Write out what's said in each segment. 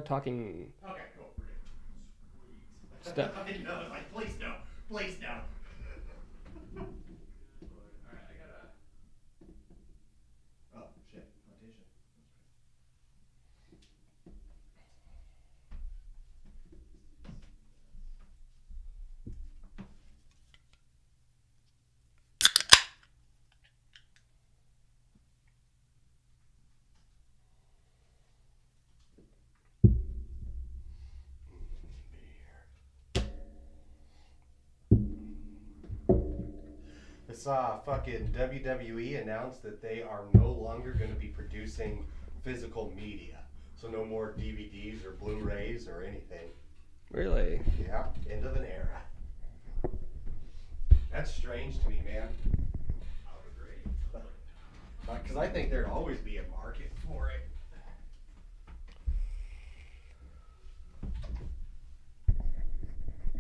Talking Okay, cool. We're good. Sweet. stuff. I know, it's like, please no. Please no. Alright, I gotta... Oh, shit. Plantation. This fucking WWE announced that they are no longer going to be producing physical media. So no more DVDs or Blu-rays or anything. Really? Yeah, end of an era. That's strange to me, man. I would agree. Because I think there'd always be a market for it.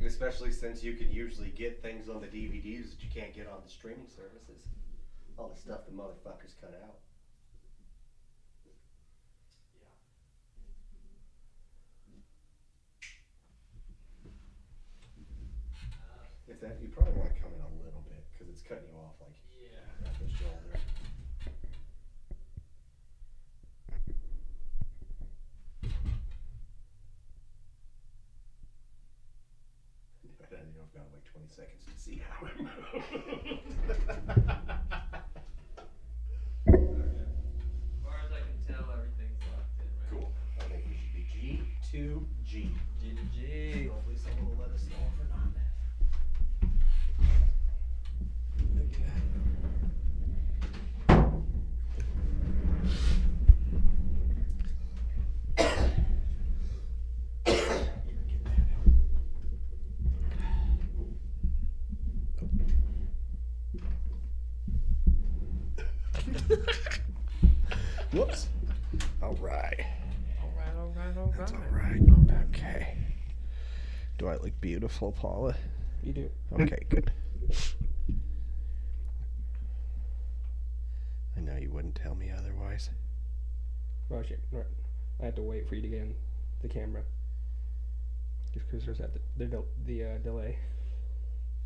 Especially since you can usually get things on the DVDs that you can't get on the streaming services. All the stuff the motherfuckers cut out. If that, you probably want to come in a little bit because it's cutting you off like at the shoulder. I've got like 20 seconds to see how it moves. As far as I can tell, everything's locked in, right? Cool. I think we should be G to G. G to G. Hopefully someone will let us know if we're not. Whoops. All right. That's all right. Okay. Do I look beautiful, Paula? You do. Okay, good. I know you wouldn't tell me otherwise. Oh shit! Right. I have to wait for you to get in the camera. Just because there's that the delay.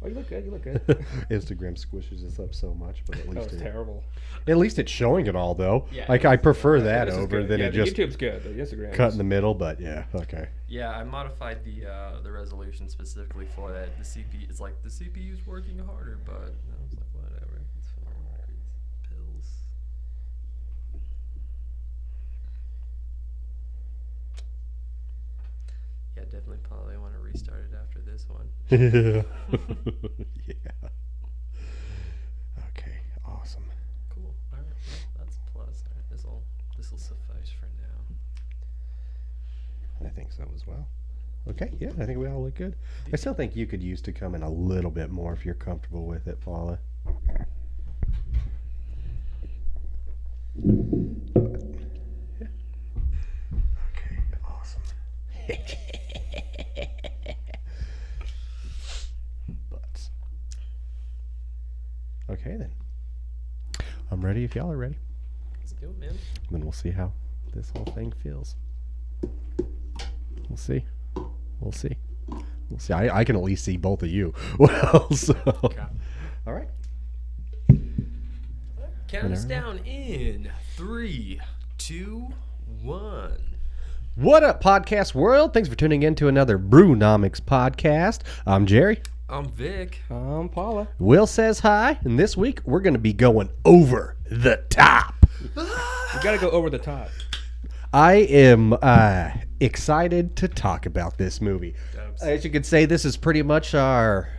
Oh, you look good. You look good. Instagram squishes us up so much, but at That least was terrible. at least it's showing it all though. Yeah, Like I prefer that This is over good. than Yeah, it the just YouTube's good. The Instagram cut in the middle. But yeah, okay. Yeah, I modified the resolution specifically for that. The CPU, it's like the CPU's working harder, but I was like, whatever. It's fine. It's pills. Yeah, definitely probably want to restart it after this one. Yeah. Okay. Awesome. Cool. All right. Well, that's a plus. All right, this'll suffice for now. I think so as well. Okay. Yeah, I think we all look good. I still think you could use to come in a little bit more if you're comfortable with it, Paula. Yeah. Okay. Awesome. Butts. Okay then. I'm ready if y'all are ready. Let's do it, man. Then we'll see how this whole thing feels. We'll see. We'll see. We'll see. I can at least see both of you. Well, so. Okay. All right. Count us down in 3, 2, 1. What up, podcast world? Thanks for tuning in to another Brewnomics podcast. I'm Jerry. I'm Vic. Paula. Will says hi, and this week we're going to be going over the top. You gotta go over the top. I am excited to talk about this movie. As you could say, this is pretty much our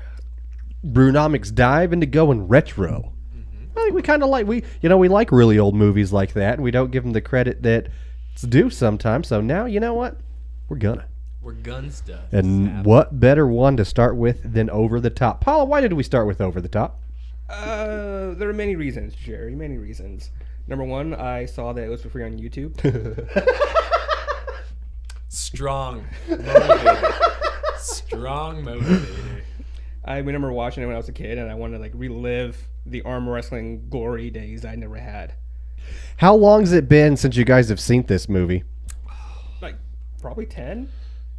Brewnomics dive into going retro. I think we kind of like we like really old movies like that, and we don't give them the credit that it's due sometimes. So now, you know what? We're gonna. We're gun stuff. And what better one to start with than Over the Top? Paula, why did we start with Over the Top? There are many reasons, Jerry. Many reasons. Number one, I saw that it was for free on YouTube. Strong motivator. Strong motivator. I remember watching it when I was a kid, and I wanted to like relive the arm wrestling glory days I never had. How long has it been since you guys have seen this movie? Like probably 10.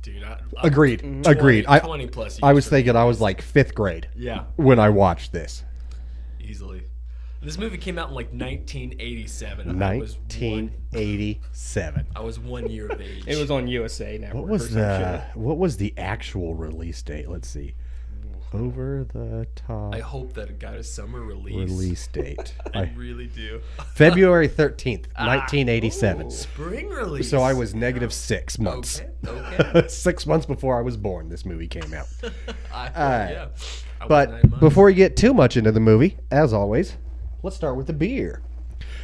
Dude, Agreed. 20, Agreed. 20 plus years. I was for me. thinking I was like 5th grade Yeah, when I watched this. easily. This movie came out in like 1987. 1987. I was 1 year of age. It was on USA Network. or some What was the actual release date? Let's see. Over the top I hope that it got a summer release date. I really do. February 13th, 1987. Spring release. So I was negative 6 months. Okay. 6 months before I was born, this movie came out. Yeah. I was 9 But months. before we get too much into the movie, as always, let's start with the beer.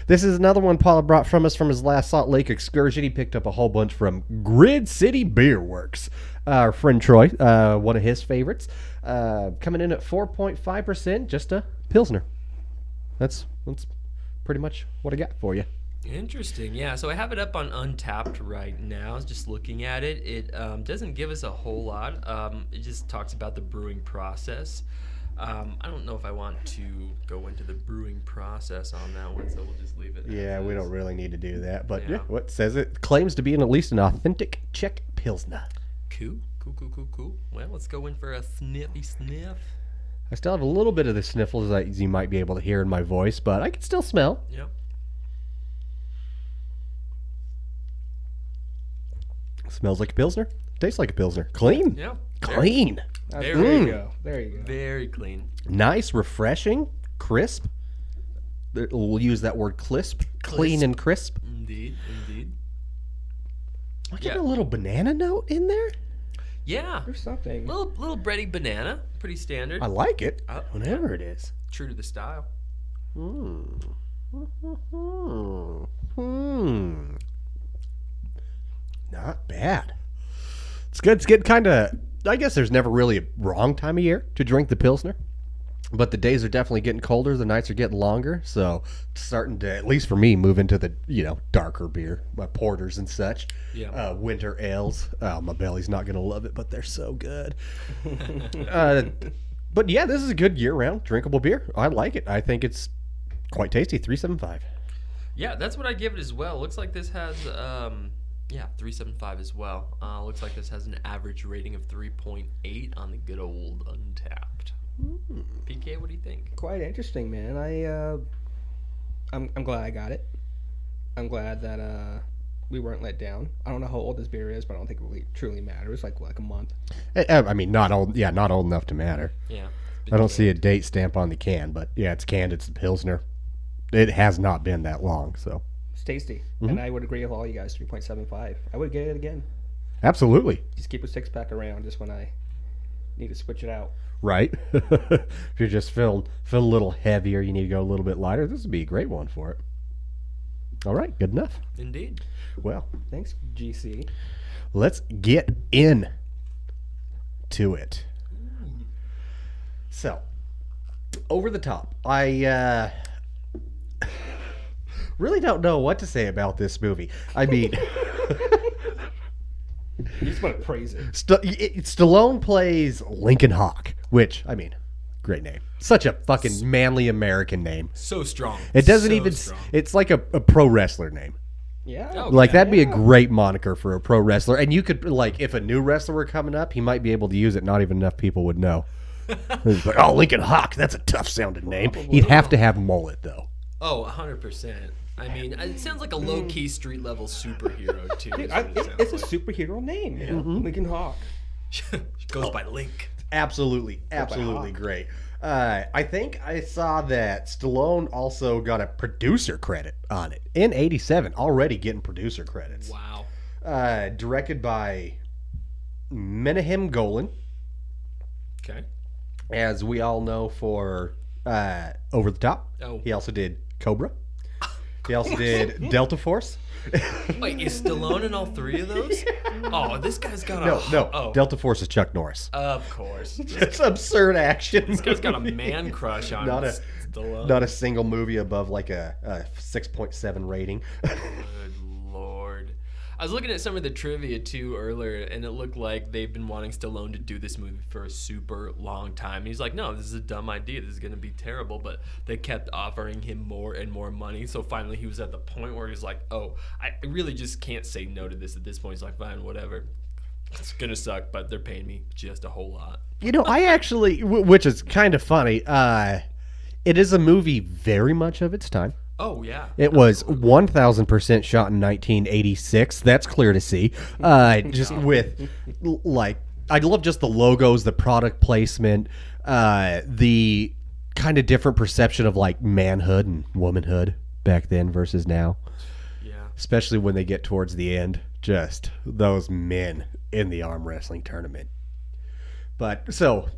This is another one Paula brought from us from his last Salt Lake excursion. He picked up a whole bunch from Grid City Beer Works. Our friend Troy, one of his favorites, coming in at 4.5%, just a Pilsner. That's pretty much what I got for you. Interesting. Yeah, so I have it up on Untapped right now. I was just looking at it. It doesn't give us a whole lot. It just talks about the brewing process. I don't know if I want to go into the brewing process on that one, so we'll just leave it. Yeah, we don't really need to do that. But Yeah. what says it claims to be at least an authentic Czech Pilsner. Cool. Well, let's go in for a sniffy sniff. I still have a little bit of the sniffles that you might be able to hear in my voice, but I can still smell. Yep. Smells like a Pilsner. Tastes like a Pilsner. Clean. Yeah. Clean. There Very- you go. There you go. Very clean. Nice, refreshing, crisp. We'll use that word crisp. Clean and crisp. Indeed. I get Yeah. a little banana note in there. Yeah. There's something. Little bready banana. Pretty standard. I like it. Oh, Whatever it is. True to the style. Not bad. It's good. It's getting kind of. I guess there's never really a wrong time of year to drink the Pilsner, but the days are definitely getting colder. The nights are getting longer, so it's starting to, at least for me, move into the darker beer, porters and such. Yeah. Winter ales. My belly's not gonna love it, but they're so good. But yeah, this is a good year-round drinkable beer. I like it. I think it's quite tasty. 3.75. Yeah, that's what I give it as well. Looks like this has 3.75 as well. Looks like this has an average rating of 3.8 on the good old Untapped. PK, what do you think? Quite interesting, man. I'm glad I got it. I'm glad that we weren't let down. I don't know how old this beer is, but I don't think it really truly matters. Like a month. I mean, not old. Yeah, not old enough to matter. Yeah. I don't see a date stamp on the can, but yeah, it's canned. It's the Pilsner. It has not been that long, so. It's tasty, and I would agree with all you guys. 3.75. I would get it again. Absolutely. Just keep a 6-pack around, just when I need to switch it out. Right? If you're just feeling a little heavier, you need to go a little bit lighter, this would be a great one for it. All right, good enough. Indeed. Well, Thanks, GC. let's get in to it. So, over the top. I really don't know what to say about this movie. I mean, You just want to praise it. Stallone plays Lincoln Hawk, which, I mean, great name. Such a fucking manly American name. So strong. It doesn't So even, strong. it's like a pro wrestler name. Yeah. Oh, Like, that'd be a Yeah. great moniker for a pro wrestler. And you could, like, if a new wrestler were coming up, he might be able to use it. Not even enough people would know. It's like, oh, Lincoln Hawk, that's a tough sounding name. He'd have to have mullet, though. Oh, 100%. I mean, it sounds like a low-key street-level superhero, too. is what it sounds It's a like. superhero name. Lincoln Hawk. Goes by Link. Absolutely Hawk. great. I think I saw that Stallone also got a producer credit on it in '87. Already getting producer credits. Wow. Directed by Menahem Golan, Okay. as we all know for Over the Top. Oh. He also did Cobra. He also did Delta Force. Wait, is Stallone in all three of those? Oh, this guy's got a... No. Oh, Delta Force is Chuck Norris. of course. It's absurd action. This guy's got a man crush on Not a- Stallone. Not a single movie above like a 6.7 rating. Good lord. I was looking at some of the trivia too earlier, and it looked like they've been wanting Stallone to do this movie for a super long time. And he's like, no, this is a dumb idea. This is going to be terrible. But they kept offering him more and more money. So finally he was at the point where he's like, oh, I really just can't say no to this at this point. He's like, fine, whatever. It's going to suck, but they're paying me just a whole lot. You know, I actually, which is kind of funny, it is a movie very much of its time. Oh, yeah. It was 1,000% shot in 1986. That's clear to see. Just with, like, I love just the logos, the product placement, the kind of different perception of, like, manhood and womanhood back then versus now. Yeah. Especially when they get towards the end. Just those men in the arm wrestling tournament. But, so,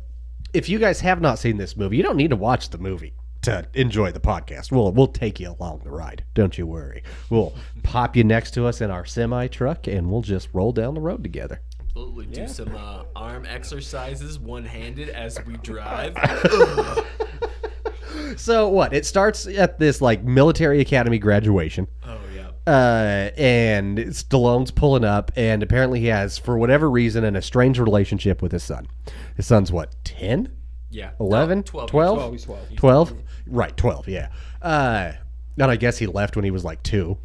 if you guys have not seen this movie, you don't need to watch the movie to enjoy the podcast. We'll take you along the ride. Don't you worry. We'll pop you next to us in our semi truck, and we'll just roll down the road together. Absolutely. Do some arm exercises one-handed as we drive. So what? It starts at this like military academy graduation. Oh, yeah. And Stallone's pulling up, and apparently he has, for whatever reason, an estranged relationship with his son. His son's what, 10? Yeah. 11? No, 12. 12? He's 12. 12? Right, 12, yeah. And I guess he left when he was like 2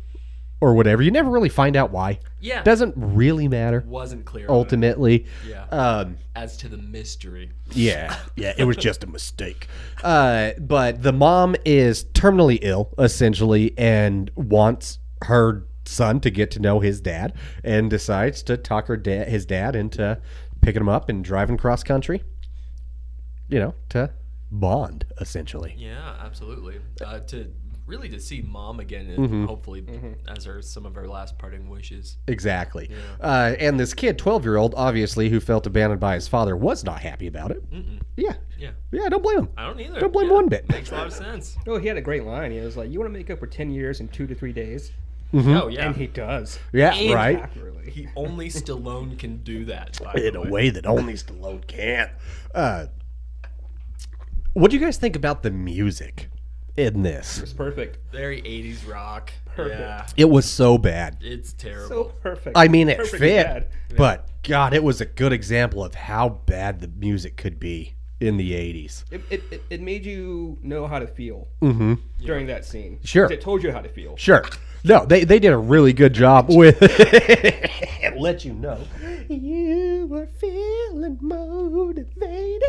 or whatever. You never really find out why. Yeah. Doesn't really matter. Wasn't clear. on Ultimately. it. Yeah. As to the mystery. Yeah, it was just a mistake. But the mom is terminally ill, essentially, and wants her son to get to know his dad, and decides to talk his dad into picking him up and driving cross country, to bond, essentially. Yeah, absolutely. To see mom again, and hopefully as some of her last parting wishes. Exactly. Yeah. And this kid, 12-year-old, obviously, who felt abandoned by his father, was not happy about it. Yeah. I don't blame him. I don't either. Don't blame one bit. Makes a lot of sense. Oh, he had a great line. He was like, "You want to make up for 10 years in 2 to 3 days?" Oh, yeah. And he does. Yeah, And right. Accurately. He only Stallone can do that. In a way that only Stallone can. What do you guys think about the music in this? It's perfect. Very 80s rock. Perfect. Yeah. It was so bad. It's terrible. So perfect. I mean, it Perfectly fit, bad. but God, it was a good example of how bad the music could be in the 80s. It made you know how to feel during that scene. Sure. 'Cause it told you how to feel. Sure. No, they did a really good job with it. Let you know. You were feeling motivated.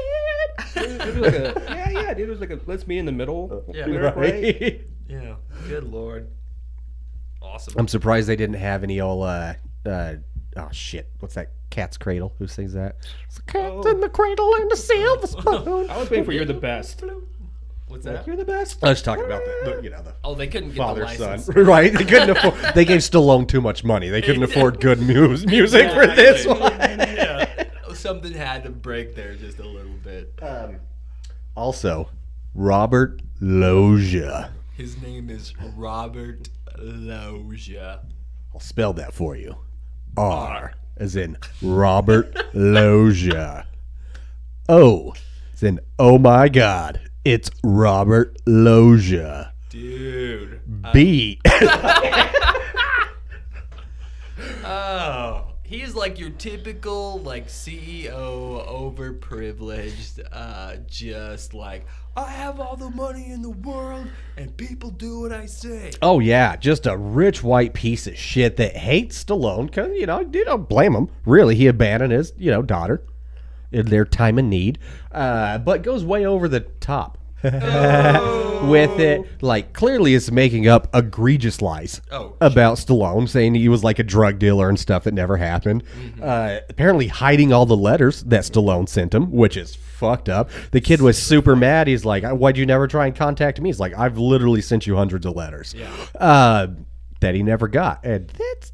It was like dude. It was like a "let's meet in the middle" lyric, right? Yeah. Good Lord. Awesome. I'm surprised they didn't have any old, oh shit, what's that? Cat's Cradle. Who sings that? It's the cat's in the cradle and the silver spoon. I was waiting for "You're the Best." What's Like, that? "You're the best." I was talking about the Oh, they couldn't get father the son, license. right? They couldn't afford. They gave Stallone too much money. They couldn't afford good music for this one. Yeah. Something had to break there just a little bit. Also, Robert Loggia. His name is Robert Loggia. I'll spell that for you. R as in Robert Loggia. O as in oh my God, it's Robert Loggia. Dude. B. Oh. He's like your typical like CEO, overprivileged, just like, I have all the money in the world and people do what I say. Oh yeah, just a rich white piece of shit that hates Stallone because you don't blame him. Really, he abandoned his daughter in their time of need, but goes way over the top with it. Like clearly, is making up egregious lies about Stallone, saying he was like a drug dealer and stuff that never happened. Apparently, hiding all the letters that Stallone sent him, which is fucked up. The kid was super mad. He's like, "Why'd you never try and contact me?" He's like, "I've literally sent you hundreds of letters that he never got," and that's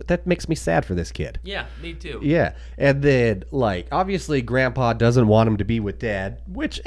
that makes me sad for this kid. Yeah, me too. Yeah, and then like obviously Grandpa doesn't want him to be with Dad, which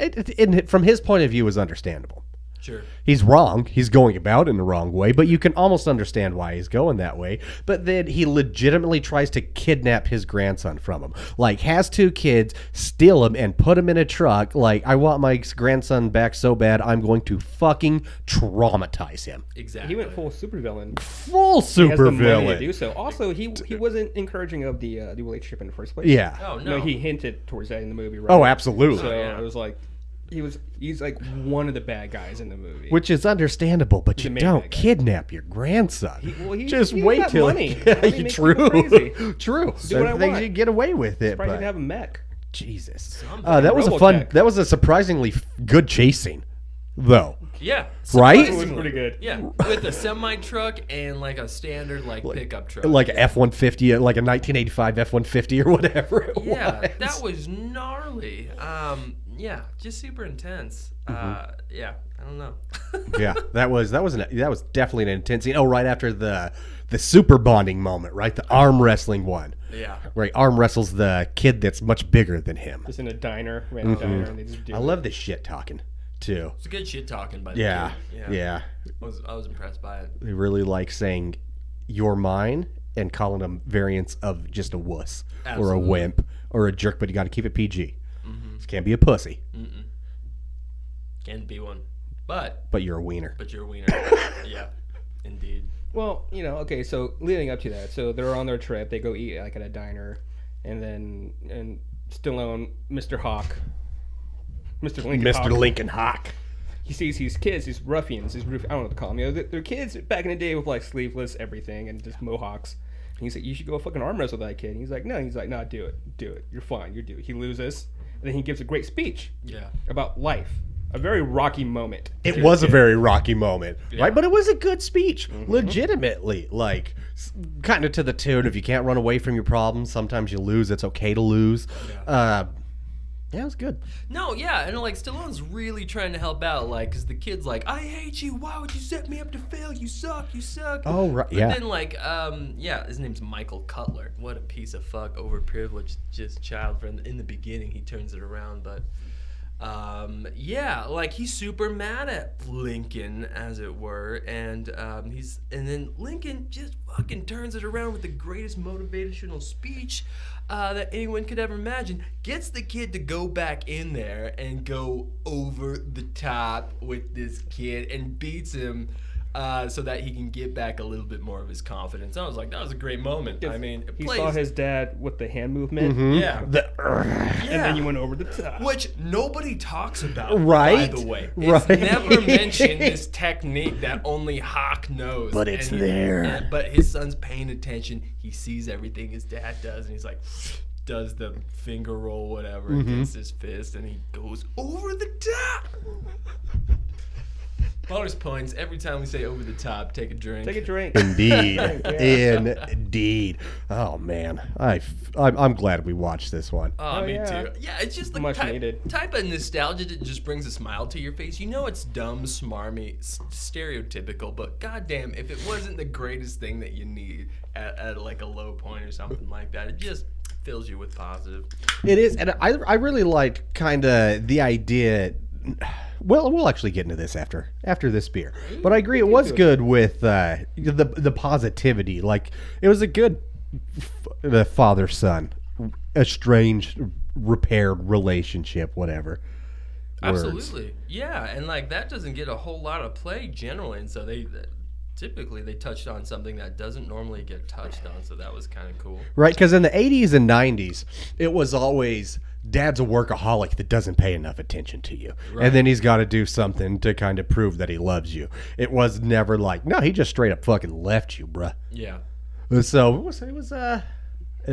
from his point of view is understandable. Sure. He's wrong. He's going about in the wrong way, but you can almost understand why he's going that way. But then he legitimately tries to kidnap his grandson from him. Like, has 2 kids, steal him, and put him in a truck. Like, I want my grandson back so bad, I'm going to fucking traumatize him. Exactly. He went full supervillain. Full He has the money to supervillain. do so. Also, he wasn't encouraging of the relationship in the first place. Yeah. Oh, No, no. he hinted towards that in the movie, right? Oh, absolutely. So yeah. it was like he's like one of the bad guys in the movie. Which is understandable, but you main don't bad guy. kidnap your grandson. Just he's wait got till money. Money makes True, people crazy. true. what I Some things want. you get away with it, Surprised he but didn't have a mech. Jesus, Something. that was a Robotech. fun. That was a surprisingly good chase scene, though. Yeah. Right? surprisingly. It was pretty good. Yeah, with a semi truck and like a standard pickup truck. Like a F-150, like a 1985 F-150 or whatever it Yeah, was. that was gnarly. Yeah, just super intense. Yeah, I don't know. Yeah, that was definitely an intense scene. Oh, right after the super bonding moment, right? The arm wrestling one. Yeah. Where he arm wrestles the kid that's much bigger than him. Just in a diner, random diner, and they just do I love this shit talking too. It's a good shit talking by the Yeah, kid. yeah. I was impressed by it. They really like saying "you're mine" and calling them variants of just a wuss or a Absolutely. wimp or a jerk, but you got to keep it PG. Just can't be a pussy, Can be one, but but you're a wiener. you're a wiener. Yeah, indeed. Well, okay, so leading up to that, so they're on their trip, they go eat like at a diner, and Stallone, Mr. Hawk, Mr. Lincoln Hawk, Mr. Lincoln Hawk. he sees these kids, these ruffians, I don't know what to call them, they're kids back in the day with like sleeveless everything and just mohawks. And he's like, you should go fucking arm wrestle that kid. And he's like, no, do it, you're fine, you do it. He loses, and then he gives a great speech Yeah. about life. A very rocky moment. It was a very rocky moment, Yeah. right? But it was a good speech, legitimately. Like, kind of to the tune, if you can't run away from your problems, sometimes you lose. It's okay to lose. Yeah, it was good. No, yeah, and like Stallone's really trying to help out, like, cause the kid's like, I hate you. Why would you set me up to fail? You suck. You suck. Oh, right, But yeah. then like, yeah, his name's Michael Cutler. What a piece of fuck, overprivileged, just child. From in the beginning, he turns it around, but. Yeah, like he's super mad at Lincoln, as it were, and then Lincoln just fucking turns it around with the greatest motivational speech that anyone could ever imagine. Gets the kid to go back in there and go over the top with this kid and beats him. So that he can get back a little bit more of his confidence. I was like, that was a great moment. I mean, it He plays, saw his dad with the hand movement, yeah, and then you went over the top. which nobody talks about, Right? by the way. Right. It's never mentioned, this technique that only Hawk knows. But it's there. But his son's paying attention. He sees everything his dad does, and he's like, does the finger roll, whatever, against his fist, and he goes over the top. Bonus points every time we say over the top. Take a drink. Take a drink. Indeed. Indeed. Oh, man. I'm glad we watched this one. Oh, Oh, me yeah. too. Yeah, it's just the Much needed. type of nostalgia that just brings a smile to your face. You know it's dumb, smarmy, stereotypical, but goddamn, if it wasn't the greatest thing that you need at like a low point or something like that, it just fills you with positive. It is, and I really liked kind of the idea. Well, we'll actually get into this after this beer, but I agree it was good with the positivity. Like it was a good the father son, estranged, repaired relationship, whatever. Words. Absolutely, yeah, and like that doesn't get a whole lot of play generally, and so typically they touched on something that doesn't normally get touched on, so that was kind of cool. Right, because in the 80s and 90s, it was always dad's a workaholic that doesn't pay enough attention to you. Right. And then he's got to do something to kind of prove that he loves you. It was never like, no, he just straight up fucking left you, bruh. Yeah. So it was at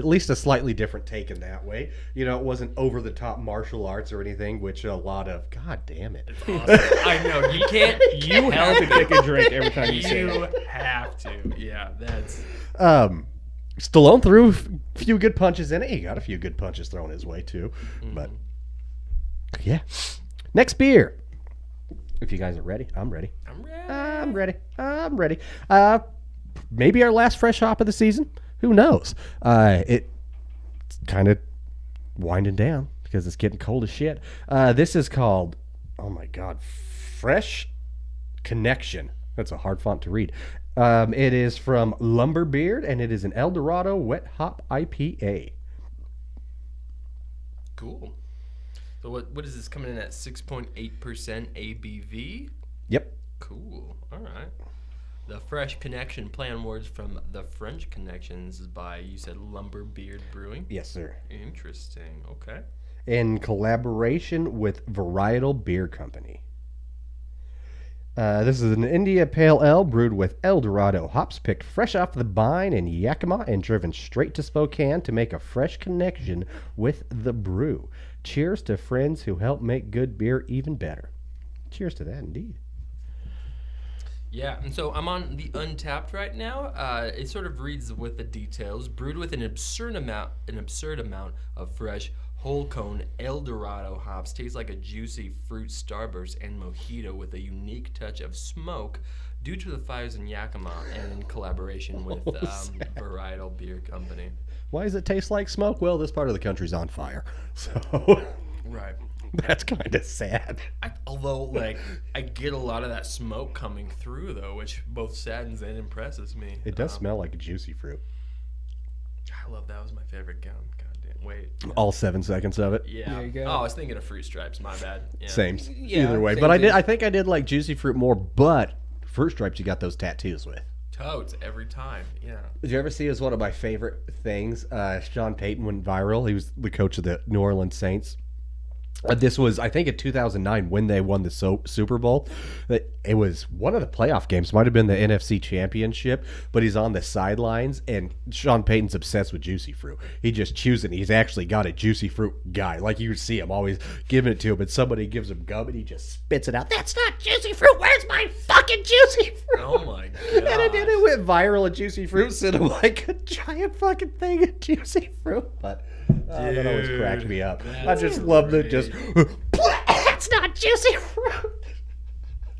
least a slightly different take in that way. You know, it wasn't over the top martial arts or anything, which a lot of, god damn it. Awesome. I know, you can't. You have to take a drink every time you say You it. have to. Yeah, that's. Stallone threw a few good punches in it. He got a few good punches thrown his way too. But yeah. Next beer. If you guys are ready, I'm ready. I'm ready. I'm ready. Maybe our last fresh hop of the season. Who knows? It's kind of winding down because it's getting cold as shit. This is called, oh my god, Fresh Connection. That's a hard font to read. It is from Lumberbeard, and it is an El Dorado Wet Hop IPA. Cool. So what is this coming in at 6.8% ABV? Yep. Cool. All right. The Fresh Connection plan words from the French Connections is by, you said, Lumberbeard Brewing? Yes, sir. Interesting. Okay. In collaboration with Varietal Beer Company. This is an India Pale Ale brewed with El Dorado hops picked fresh off the vine in Yakima and driven straight to Spokane to make a fresh connection with the brew. Cheers to friends who help make good beer even better. Cheers to that, indeed. Yeah, and so I'm on the Untapped right now. It sort of reads with the details. Brewed with an absurd amount of fresh whole cone El Dorado hops, tastes like a juicy fruit starburst and mojito with a unique touch of smoke due to the fires in Yakima and in collaboration with Varietal Beer Company. Why does it taste like smoke? Well, this part of the country's on fire, so Right. that's kind of sad. Although, like, I get a lot of that smoke coming through, though, which both saddens and impresses me. It does smell like a juicy fruit. I love that. Was my favorite gum. Goddamn. Wait. All 7 seconds of it. Yeah. There you go. Oh, I was thinking of Fruit Stripes. My bad. Yeah. Same. Yeah, Either way, same but thing. I think I did like juicy fruit more. But Fruit Stripes, you got those tattoos with. Toads every time. Yeah. Did you ever see as one of my favorite things? Sean Payton went viral. He was the coach of the New Orleans Saints. This was, I think, in 2009 when they won the Super Bowl. It was one of the playoff games. Might have been the NFC Championship, but he's on the sidelines, and Sean Payton's obsessed with juicy fruit. He just chews it. He's actually got a juicy fruit guy. Like, you see him always giving it to him, and somebody gives him gum, and he just spits it out. That's not juicy fruit. Where's my fucking juicy fruit? Oh, my God. And it went viral, and juicy fruit sent him like a giant fucking thing of juicy fruit. But that always cracked me up. I just loved it. Just, that's not juicy fruit.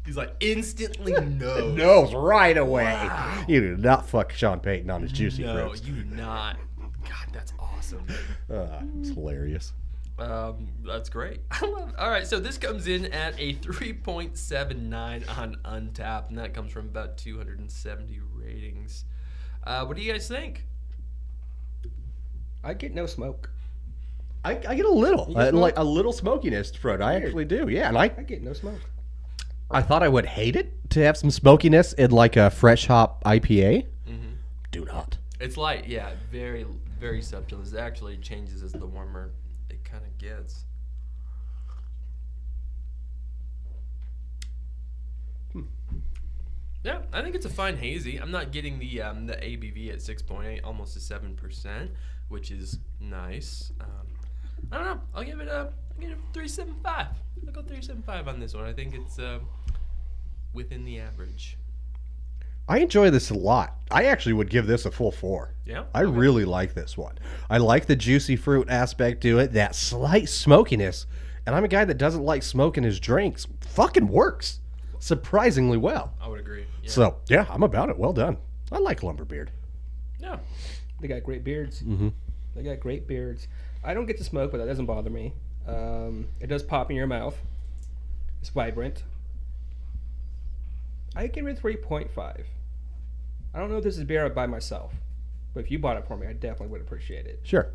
He's like, instantly knows. Knows right away. Wow. You do not fuck Sean Payton on his juicy fruit. No, you do not. God, that's awesome. It's hilarious. That's great. I love it. All right, so this comes in at a 3.79 on Untapped, and that comes from about 270 ratings. What do you guys think? I get no smoke. I get a little, like a little smokiness from it. I actually do, yeah. And I get no smoke. I thought I would hate it to have some smokiness in like a fresh hop IPA. Mm-hmm. Do not. It's light, yeah, very, very subtle. It actually changes as the warmer it kind of gets. Yeah, I think it's a fine hazy. I'm not getting the ABV at 6.8, almost to 7%, which is nice. I don't know. I'll give it a 3.75. I'll go 3.75 on this one. I think it's within the average. I enjoy this a lot. I actually would give this a full 4. Yeah, I really like this one. I like the juicy fruit aspect to it, that slight smokiness, and I'm a guy that doesn't like smoke in his drinks. Fucking works surprisingly well. I would agree. Yeah. So yeah, I'm about it. Well done. I like Lumberbeard. Yeah, They got great beards. Mm-hmm. They got great beards. I don't get to smoke, but that doesn't bother me. It does pop in your mouth. It's vibrant. I give it 3.5. I don't know if this is beer I'd buy myself, but if you bought it for me, I definitely would appreciate it. Sure.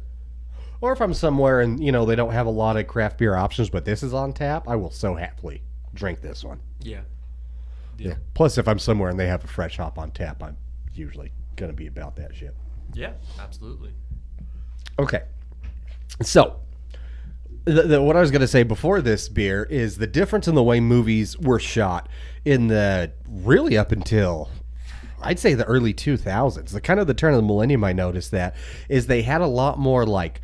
Or if I'm somewhere and they don't have a lot of craft beer options, but this is on tap, I will so happily drink this one. yeah. Yeah. Plus, if I'm somewhere and they have a fresh hop on tap, I'm usually gonna be about that shit. Yeah, absolutely. Okay. So, what I was going to say before this beer is the difference in the way movies were shot in the really up until, I'd say, the early 2000s. The kind of the turn of the millennium, I noticed that, is they had a lot more like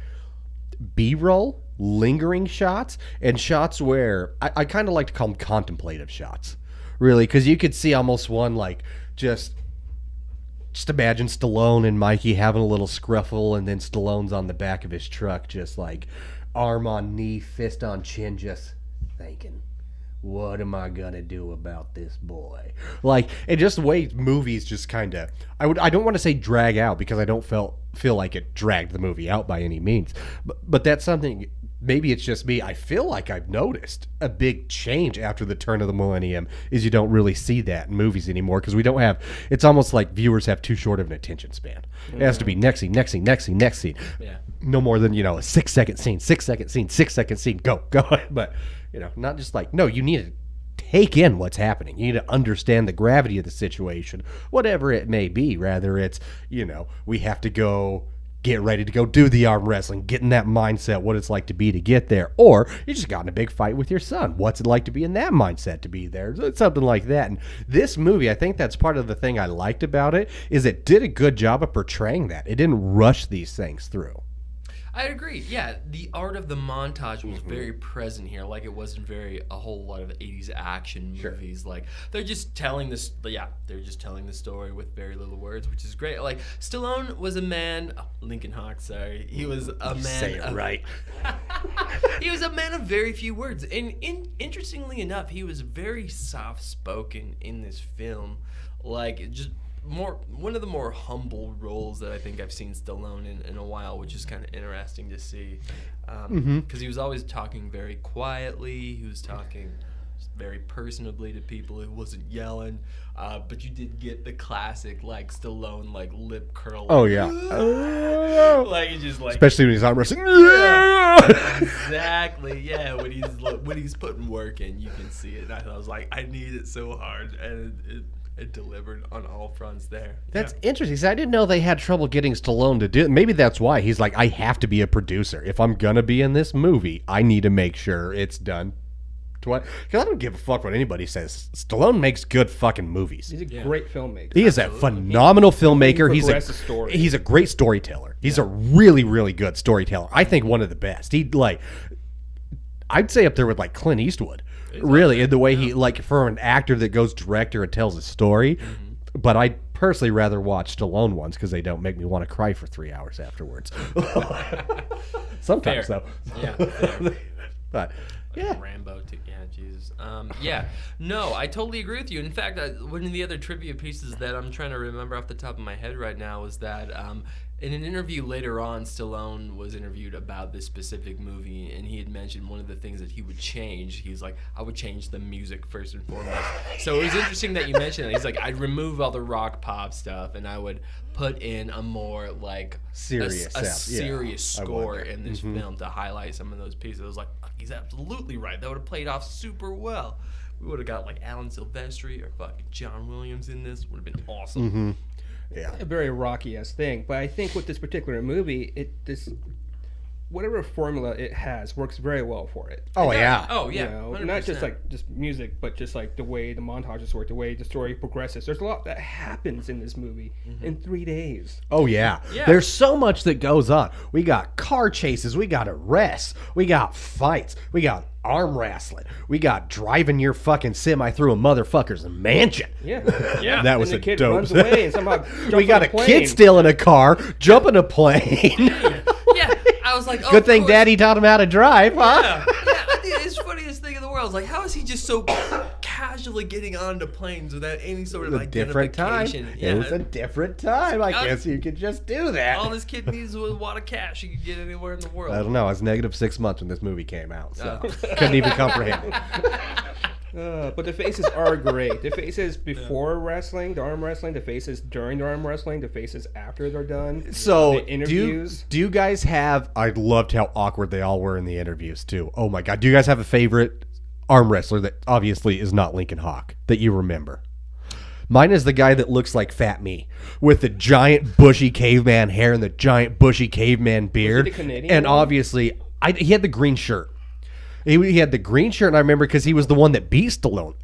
B-roll, lingering shots, and shots where I kind of like to call them contemplative shots, really, because you could see almost one like just imagine Stallone and Mikey having a little scruffle, and then Stallone's on the back of his truck, just like arm on knee, fist on chin, just thinking, what am I gonna do about this boy? Like, and just the way movies just kind of, I don't want to say drag out, because I don't feel like it dragged the movie out by any means, but that's something maybe it's just me. I feel like I've noticed a big change after the turn of the millennium is you don't really see that in movies anymore because we don't have, it's almost like viewers have too short of an attention span. It has to be next scene, next scene, next scene, next scene. Yeah. No more than, a 6-second scene, 6-second scene, 6-second scene, go. But, not just like, no, you need to take in what's happening. You need to understand the gravity of the situation, whatever it may be. Rather it's, we have to go get ready to go do the arm wrestling, get in that mindset, what it's like to be to get there. Or you just got in a big fight with your son. What's it like to be in that mindset to be there? Something like that. And this movie, I think that's part of the thing I liked about it, is it did a good job of portraying that. It didn't rush these things through. I agree. Yeah, the art of the montage was very present here. Like, it wasn't a whole lot of 80s action movies. Like, they're just telling this. Yeah, they're just telling the story with very little words, which is great. Like, Stallone was a man. Lincoln Hawk, sorry. He was a man. Say it right. He was a man of very few words, and interestingly enough, he was very soft-spoken in this film. Like, just one of the more humble roles that I think I've seen Stallone in a while, which is kind of interesting to see, because he was always talking very quietly. He was talking very personably to people. He wasn't yelling, but you did get the classic like Stallone like lip curl. Oh yeah, like he just like, especially when he's arm wrestling. Exactly. Yeah, when he's putting work in, you can see it. And I was like, I need it so hard, and it delivered on all fronts there. That's interesting. See, I didn't know they had trouble getting Stallone to do it. Maybe that's why. He's like, I have to be a producer. If I'm going to be in this movie, I need to make sure it's done. Because I don't give a fuck what anybody says. Stallone makes good fucking movies. He's a great filmmaker. He is a phenomenal filmmaker. He's a great storyteller. He's a really, really good storyteller. I think one of the best. I'd say up there with like Clint Eastwood. Really, in the way he, like, for an actor that goes director and tells a story. But I'd personally rather watch Stallone ones because they don't make me want to cry for 3 hours afterwards. Sometimes, Fair. though. Yeah. Fair. But, yeah. Rambo, too. Yeah, Jesus. No, I totally agree with you. In fact, one of the other trivia pieces that I'm trying to remember off the top of my head right now is that in an interview later on, Stallone was interviewed about this specific movie, and he had mentioned one of the things that he would change. He's like, I would change the music first and foremost. So it was interesting that you mentioned that. He's like, I'd remove all the rock pop stuff, and I would put in a more like serious score in this film to highlight some of those pieces. I was like, he's absolutely right. That would have played off super well. We would have got like Alan Silvestri or fucking John Williams in this. Would have been awesome. Yeah. A very Rocky-esque thing. But I think with this particular movie, whatever formula it has works very well for it. Oh, yeah. Oh, yeah. Not just like just music, but just like the way the montages work, the way the story progresses. There's a lot that happens in this movie in 3 days. Oh, yeah. There's so much that goes on. We got car chases. We got arrests. We got fights. We got arm wrestling. We got driving your fucking semi through a motherfucker's mansion. Yeah. That was and the kid dope. runs away and somehow We got a kid still in a car, jumping a plane. Yeah, I was like, oh, Good thing Daddy taught him how to drive, huh? Yeah, it's the funniest thing in the world. Like, how is he just so casually getting onto planes without any sort of identification? It was a different time. I guess you could just do that. All this kid needs was a wad of cash he could get anywhere in the world. I don't know. I was -6 months when this movie came out, so couldn't even comprehend it. But the faces are great. The faces before wrestling, the arm wrestling, the faces during the arm wrestling, the faces after they're done. So, the interviews. Do you guys have... I loved how awkward they all were in the interviews, too. Oh, my God. Do you guys have a favorite arm wrestler that obviously is not Lincoln Hawk that you remember? Mine is the guy that looks like Fat Me with the giant bushy caveman hair and the giant bushy caveman beard. Was he the Canadian and one? Obviously, he had the green shirt. He had the green shirt, and I remember because he was the one that beat Stallone.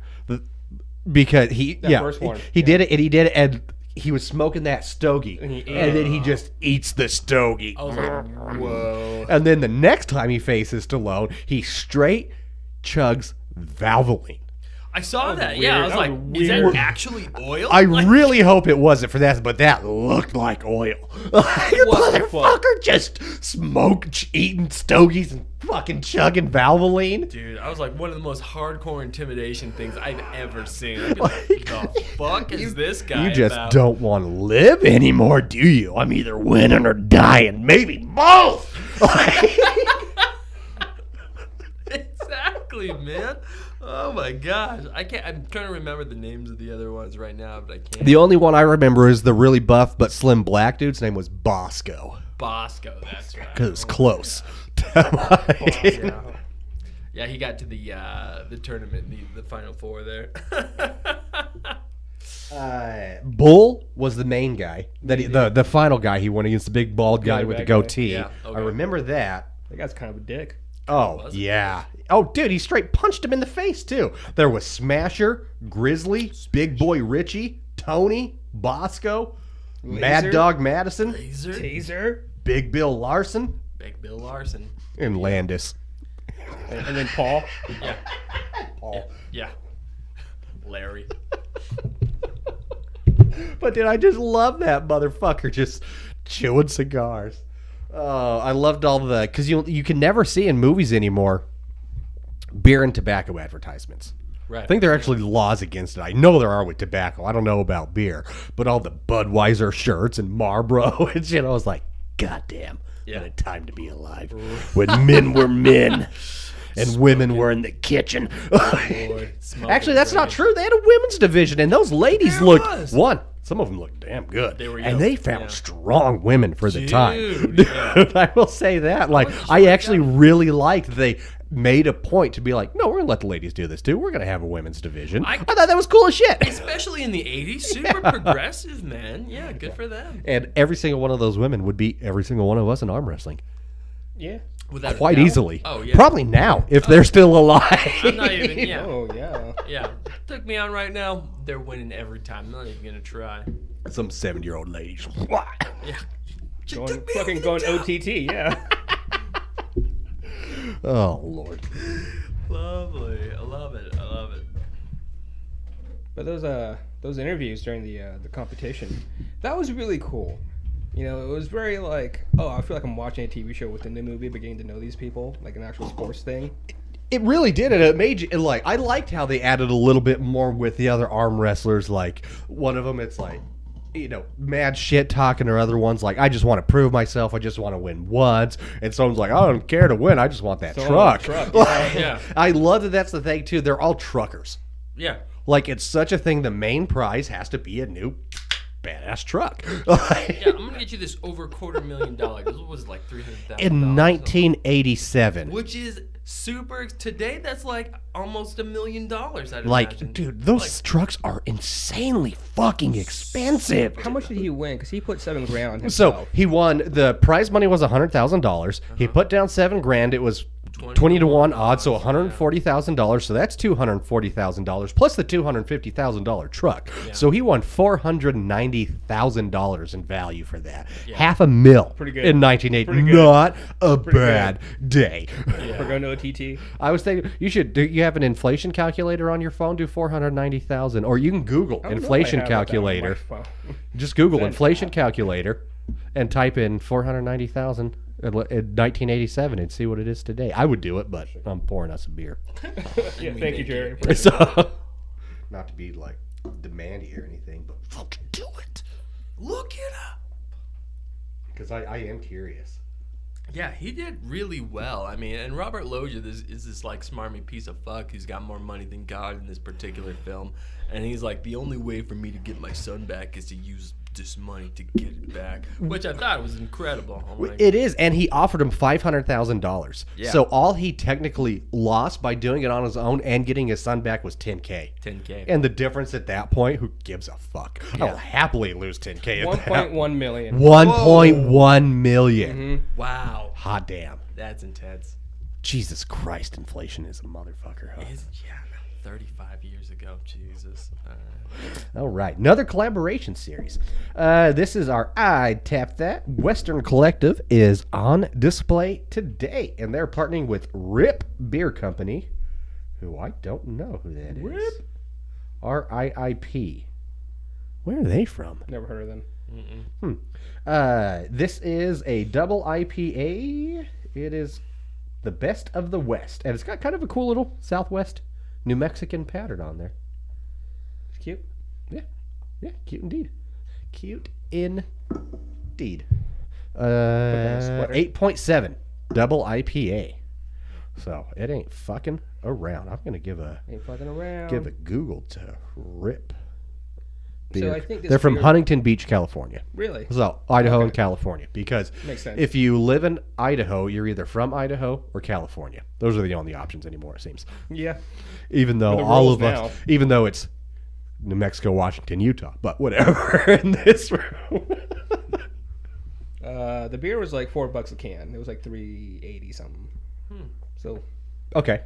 Because first one. He did it, and he was smoking that stogie, and then he just eats the stogie. I was like, whoa. And then the next time he faces Stallone, he straight chugs Valvoline. I saw that. weird. Yeah, I was That like, was is that weird. actually oil? I really hope it wasn't for that, but that looked like oil. Like, What the motherfucker just eating stogies and fucking chugging Valvoline. Dude, I was like, one of the most hardcore intimidation things I've ever seen. I'd be like, the fuck is this guy You just about? don't want to live anymore, do you? I'm either winning or dying. Maybe both. Exactly, man. Oh my gosh, I can't. I'm trying to remember the names of the other ones right now, but I can't. The only one I remember is the really buff but slim black dude's name was Bosco. Bosco, that's right. Because it was close. Yeah. Yeah, he got to the tournament, the final four there. Bull was the main guy. The final guy he won against the big bald guy with the goatee. Yeah, okay. I remember that. That guy's kind of a dick. Oh, yeah. Oh, dude, he straight punched him in the face, too. There was Smasher, Grizzly, Big Boy Richie, Tony, Bosco, Mad Dog Madison, Taser. Big Bill Larson, Big Bill Larson. and Landis. And then Paul. Yeah. Paul. Yeah. Larry. But, dude, I just love that motherfucker just chewing cigars. Oh, I loved all the... Because you can never see in movies anymore beer and tobacco advertisements. Right. I think there are actually laws against it. I know there are with tobacco. I don't know about beer. But all the Budweiser shirts and Marlboro and shit, I was like, God damn. Yeah. What a time to be alive. When men were men and women were in the kitchen. Actually, that's not true. They had a women's division, and those ladies some of them looked damn good. They were and they found strong women for the time. Dude, yeah. I will say that. Like, I actually really liked they made a point to be like, no, we're going to let the ladies do this, too. We're going to have a women's division. I thought that was cool as shit. Especially in the 80s. Super progressive, man. Yeah, good for them. And every single one of those women would beat every single one of us in arm wrestling. Yeah. Without Quite easily. Oh, yeah. Probably now, if they're still alive. I'm not even, yeah. Oh, yeah. Yeah. Took me on right now. They're winning every time. I'm not even going to try. Some 7-year-old ladies. Yeah. Going OTT, yeah. Oh, Lord. Lovely. I love it. I love it. But those interviews during the competition, that was really cool. You know, it was very like, oh, I feel like I'm watching a TV show within the movie, but getting to know these people, like an actual sports thing. It really did, and it made you, like, I liked how they added a little bit more with the other arm wrestlers. Like, one of them, it's like, you know, mad shit talking, or other ones like, I just want to prove myself, I just want to win once. And someone's like, I don't care to win, I just want that truck. Yeah. I love that that's the thing, too. They're all truckers. Yeah. Like, it's such a thing, the main prize has to be a new badass truck. Yeah, I'm gonna get you this over $250,000. This was like $300,000 In 1987. which is super. Today, that's like almost $1 million. I'd Like, imagine. dude, those trucks are insanely fucking expensive. How much did he win? Because he put $7,000 on So himself. he won. The prize money was $100,000. He put down $7,000. It was 20 to 1 odds, so $140,000. So that's $240,000 plus the $250,000 truck. So he won $490,000 in value for that. $500,000 Pretty good. in 1980. Pretty good. Not a bad day. We're going to OTT. I was thinking you should. Do you have an inflation calculator on your phone? Do 490,000, or you can Google I don't know if I inflation have that on my calculator. phone. Just Google That inflation app. calculator and type in 490,000 in 1987 and see what it is today. I would do it, but I'm pouring us a beer. Yeah, thank you, Jerry. So, not to be like demandy or anything, but fucking do it. Look it up. Because I am curious. Yeah, he did really well. I mean, and Robert Loggia is this like smarmy piece of fuck who's got more money than God in this particular film, and he's like, the only way for me to get my son back is to use this money to get it back, which I thought was incredible. I'm like, It is, and he offered him $500,000. Yeah. So all he technically lost by doing it on his own and getting his son back was $10K. $10K. And the difference at that point, who gives a fuck? I'll happily lose $10K at that. 1.1 million. 1.1 million. Wow, Hot damn. that's intense. Jesus Christ, inflation is a motherfucker, huh? 35 years ago, Jesus. All right, another collaboration series. This is our I Tap That. Western Collective is on display today, and they're partnering with RIP Beer Company, who I don't know who that is. RIP? RIIP. Where are they from? Never heard of them. This is a double IPA. It is the best of the West, and it's got kind of a cool little Southwest New Mexican pattern on there. It's cute. Yeah, cute indeed. Cute indeed. on a sweater. 8.7 double IPA. So it ain't fucking around. I'm gonna give a Google to rip. Beer. So I think this they're from beer- Huntington Beach, California. Really? So Idaho Okay. and California, because Makes sense. if you live in Idaho, you're either from Idaho or California. Those are the only options anymore, it seems. Yeah. Even though the all rules of now. us, even though it's New Mexico, Washington, Utah, but whatever. In this room, The beer was like $4 a can. It was like $3.80 something. So okay.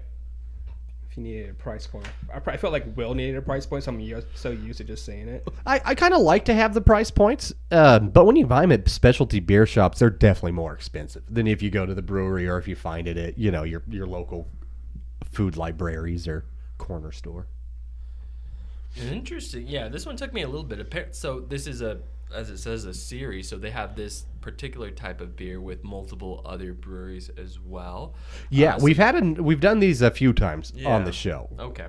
if you needed a price point, I felt like Will needed a price point. So I'm so used to just saying it. I kind of like to have the price points, but when you buy them at specialty beer shops, they're definitely more expensive than if you go to the brewery or if you find it at your local food libraries or corner store. Interesting. Yeah, this one took me a little bit. So this is as it says, a series. So they have this particular type of beer with multiple other breweries as well. Yeah, So- we've done these a few times on Yeah. the show. Okay.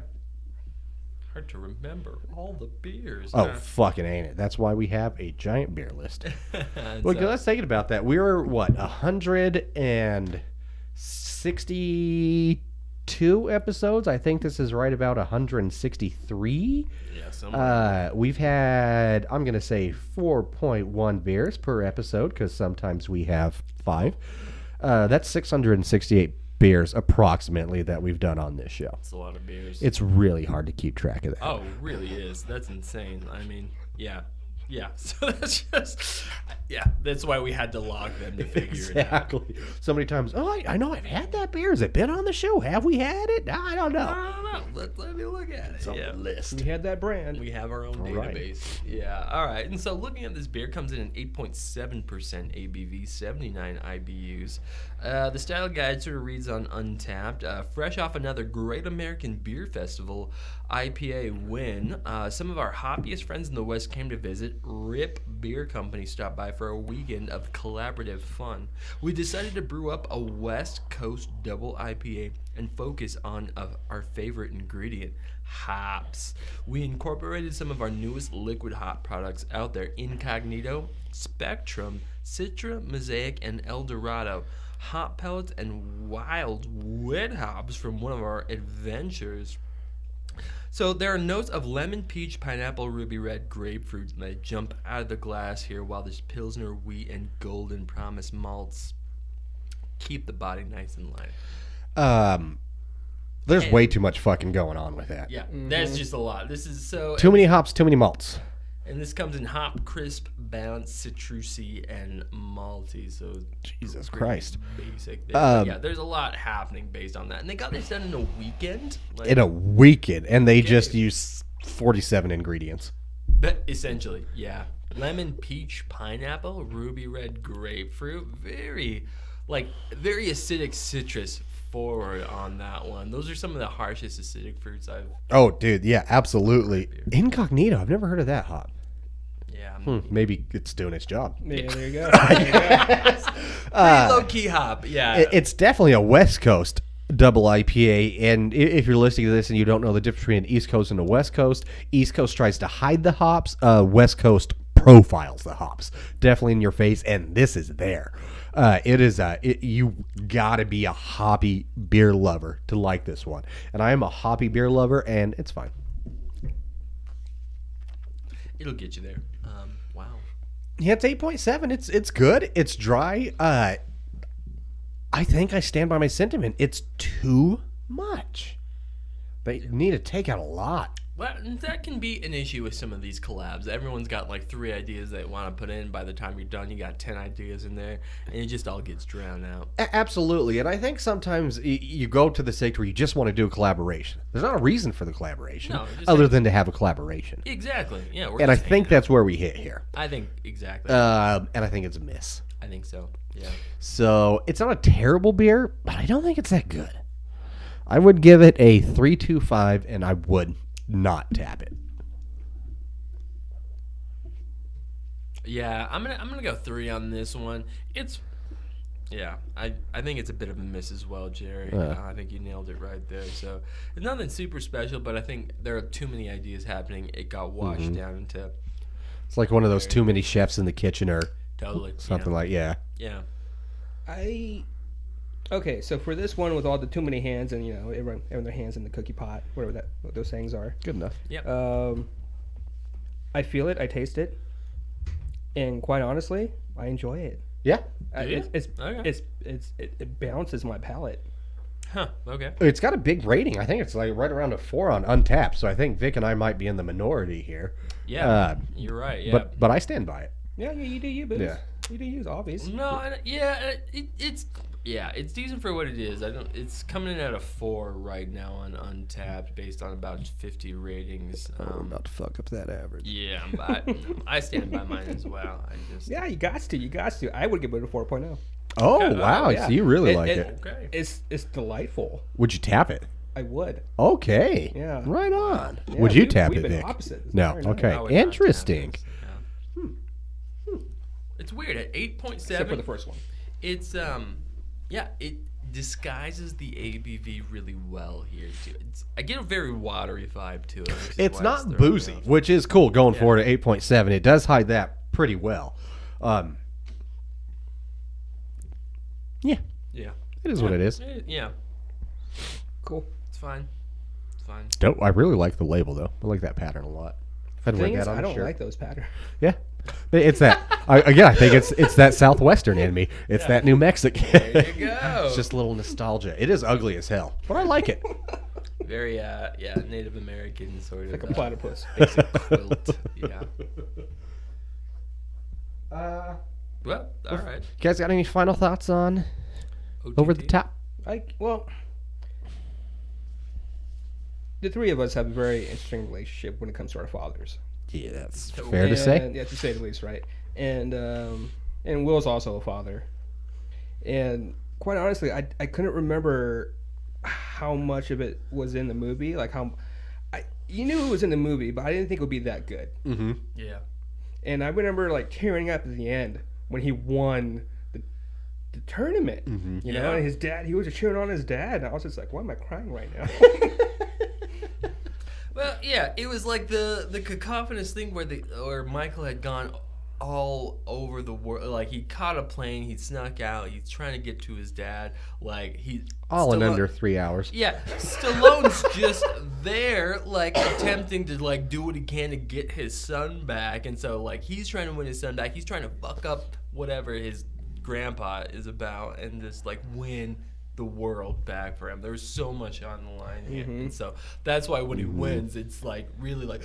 Hard to remember all the beers. Oh, fucking ain't it? That's why we have a giant beer list. Well, So- let's think about that. We were, 162 episodes? I think this is right about 163. yeah, somewhere. We've had, I'm going to say 4.1 beers per episode, because sometimes we have 5. That's 668 beers approximately that we've done on this show. It's a lot of beers. It's really hard to keep track of that. Oh, it really is. That's insane. I mean, yeah. Yeah. So that's just, yeah, that's why we had to log them to figure it out. Exactly. So many times, I know I've had that beer. Has it been on the show? Have we had it? I don't know. I don't know. Let me look at it. It's on Yeah. the list. We had that brand. We have our own Right. database. Yeah. All right. And so looking at this beer comes in an 8.7% ABV, 79 IBUs. The style guide sort of reads on Untapped. Fresh off another Great American Beer Festival IPA win, some of our hoppiest friends in the West came to visit. Rip Beer Company stopped by for a weekend of collaborative fun. We decided to brew up a West Coast double IPA and focus on our favorite ingredient, hops. We incorporated some of our newest liquid hop products out there: Incognito, Spectrum, Citra, Mosaic, and El Dorado. Hop pellets and wild wet hops from one of our adventures. So there are notes of lemon, peach, pineapple, ruby red, grapefruit that jump out of the glass here, while there's Pilsner, wheat, and golden promise malts keep the body nice and light. There's way too much fucking going on with that. Yeah, that's just a lot. This is so... Too many hops, too many malts. And this comes in hop, crisp, balanced, citrusy, and malty. So Jesus pretty Christ. basic. There. Yeah, there's a lot happening based on that. And they got this done in a weekend. Like, In a weekend, and they just use 47 ingredients. But essentially, yeah. Lemon, peach, pineapple, ruby red, grapefruit. Very acidic citrus forward on that one. Those are some of the harshest acidic fruits I've... Oh, dude, yeah, absolutely. Incognito, I've never heard of that hop. Yeah. Maybe it's doing its job. Yeah, there you go. There you go. Pretty low-key hop, yeah. It's definitely a West Coast double IPA, and if you're listening to this and you don't know the difference between an East Coast and a West Coast, East Coast tries to hide the hops, West Coast profiles the hops. Definitely in your face, and this is there. You gotta be a hoppy beer lover to like this one, and I am a hoppy beer lover, and it's fine. It'll get you there. Wow. Yeah, it's 8.7. It's good. It's dry. I think I stand by my sentiment. It's too much. They need to take out a lot. Well, that can be an issue with some of these collabs. Everyone's got like 3 ideas they want to put in. By the time you're done, you got 10 ideas in there, and it just all gets drowned out. Absolutely, and I think sometimes you go to the stage where you just want to do a collaboration. There's not a reason for the collaboration No, just other than to have a collaboration. Exactly. Yeah. We're And I just think hanging that's where we hit here. out. I think exactly. And I think it's a miss. I think so. Yeah. So it's not a terrible beer, but I don't think it's that good. I would give it a 3.25, and I would not tap it. Yeah, I'm gonna go 3 on this one. It's, yeah, I think it's a bit of a miss as well, Jerry. I think you nailed it right there. So it's nothing super special, but I think there are too many ideas happening. It got washed down into It's like one of those too many chefs in the kitchen or totally something like, yeah. Yeah. I Okay, so for this one with all the too many hands and everyone having their hands in the cookie pot, what those sayings are. Good enough. Yep. I feel it, I taste it, and quite honestly, I enjoy it. Yeah. Do you? Okay. It bounces my palate. Huh. Okay. It's got a big rating. I think it's like right around a 4 on Untapped. So I think Vic and I might be in the minority here. Yeah. You're right. Yeah. But I stand by it. Yeah, you do you, Boots. Yeah. You do you, obvious. No, it's decent for what it is. It's coming in at a 4 right now on Untapped, based on about 50 ratings. Not to fuck up that average. Yeah, but I stand by mine as well. Yeah, you got to. I would give it a 4.0. Oh, Okay. wow. Yeah. So you really like it. Okay. It's delightful. Would you tap it? I would. Okay. Yeah. Right on. Yeah, Would you we've tap it, been Vic? opposites. It's No. very nice. Okay. I would not Interesting. tap this. Yeah. It's weird at 8.7. Except for the first one. It's it disguises the ABV really well here too. I get a very watery vibe to it. which is It's why not throwing boozy, me off. which is cool going forward at 8.7. It does hide that pretty well. Yeah. Yeah. It is what it is. Yeah. Cool. It's fine. It's fine. Dope. I really like the label, though. I like that pattern a lot. If I'd wear Thing is, that on I a don't shirt. like those patterns. Yeah. It's that. I think it's that Southwestern in me. It's that New Mexican. There you go. It's just a little nostalgia. It is ugly as hell, but I like it. Very Native American sort of Like a platypus. basic quilt. Yeah. Well, all right. You guys got any final thoughts on Over the OTT? Top? The three of us have a very interesting relationship when it comes to our fathers. Yeah, that's fair to say. Yeah, to say the least, right? And Will's also a father. And quite honestly, I couldn't remember how much of it was in the movie. Like you knew it was in the movie, but I didn't think it would be that good. Mm-hmm. Yeah. And I remember like tearing up at the end when he won the tournament. Mm-hmm. You know, and his dad, he was just cheering on his dad, and I was just like, why am I crying right now? Well, yeah, it was like the cacophonous thing where Michael had gone all over the world. Like he caught a plane, he snuck out, he's trying to get to his dad. Like All in under 3 hours. Yeah, Stallone's just there, like attempting to like do what he can to get his son back, and so like he's trying to win his son back. He's trying to fuck up whatever his grandpa is about, and just like win the world back for him. There's so much on the line here, and so that's why when he wins, it's like really like,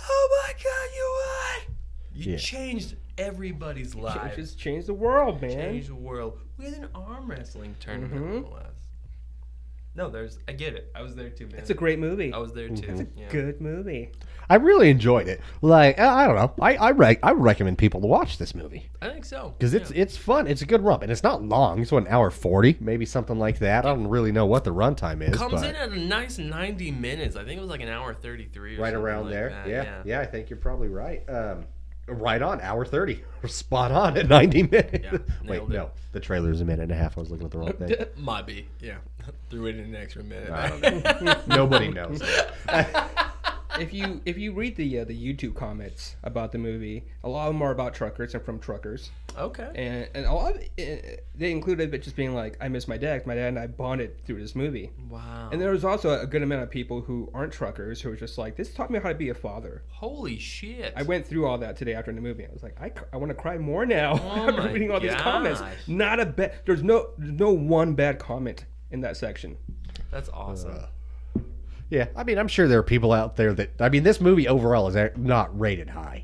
oh my god, you won! You changed everybody's life. Just change the world, man. Change the world with an arm wrestling tournament, no less. No, I get it. I was there too, man. It's a great movie. I was there too. Yeah. Good movie. I really enjoyed it. Like I don't know. I recommend people to watch this movie I think so. because it's fun. It's a good romp, and it's not long. It's 1 hour 40, maybe something like that. I don't really know what the runtime is. Comes but in at a nice 90 minutes. I think it was like an hour 33 or right something around like there. that. Yeah. I think you're probably right. Right on, hour 30. Spot on at 90 minutes. Yeah, Wait, nailed it. no. The trailer's a minute and a half. I was looking at the wrong thing. Might be. Yeah. Threw it in an extra minute. I don't know. Nobody knows. If you read the YouTube comments about the movie, a lot of them are about truckers and from truckers, Okay. and a lot of they included it just being like, I miss my dad. My dad and I bonded through this movie. Wow. And there was also a good amount of people who aren't truckers who were just like, this taught me how to be a father. Holy shit. I went through all that today after the movie. I was like, I want to cry more now after my reading all these comments. gosh. Not a bad. There's no one bad comment in that section. That's awesome. Yeah, I mean, I'm sure there are people out there that... I mean, this movie overall is not rated high.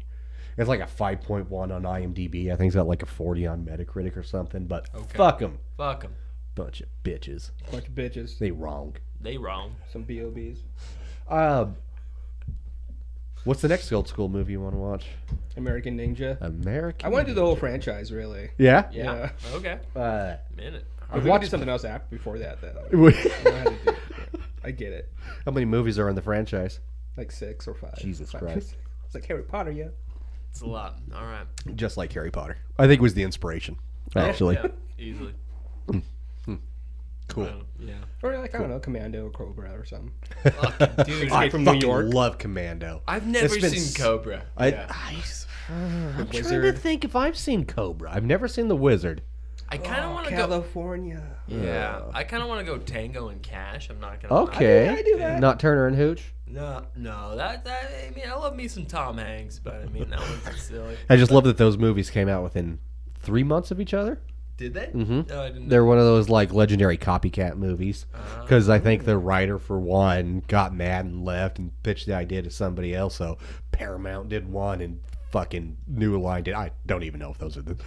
It's like a 5.1 on IMDb. I think it's got like a 40 on Metacritic or something, but fuck them. Fuck them. Bunch of bitches. Bunch of bitches. They wrong. They wrong. Some BOBs. What's the next old school movie you want to watch? American Ninja. American... I want to do the whole franchise, really. Yeah? Yeah. Okay. I've Minute. We can do watched... something else before that, though. I know how to do it. Yeah. I get it. How many movies are in the franchise? Like 6 or 5. Jesus 5. Christ. It's like Harry Potter, yeah. It's a lot. All right. Just like Harry Potter. I think was the inspiration, actually. Yeah, easily. Cool. Yeah. Or like, I don't know, Commando or Cobra or something. Fucking dude. I from New fucking York. love Commando. I've never It's been seen Cobra. I'm The trying to Wizard. think if I've seen Cobra. I've never seen The Wizard. I kind of want to go. California. Yeah, I kind of want to go Tango and Cash. I'm not gonna. Okay. I do that. Not Turner and Hooch. No, that. I mean, I love me some Tom Hanks, but I mean that one's just silly. I just love that those movies came out within 3 months of each other. Did they? Mm-hmm. No, I didn't. They're one of those like legendary copycat movies because I think the writer for one got mad and left and pitched the idea to somebody else. So Paramount did one and fucking New Line did. I don't even know if those are the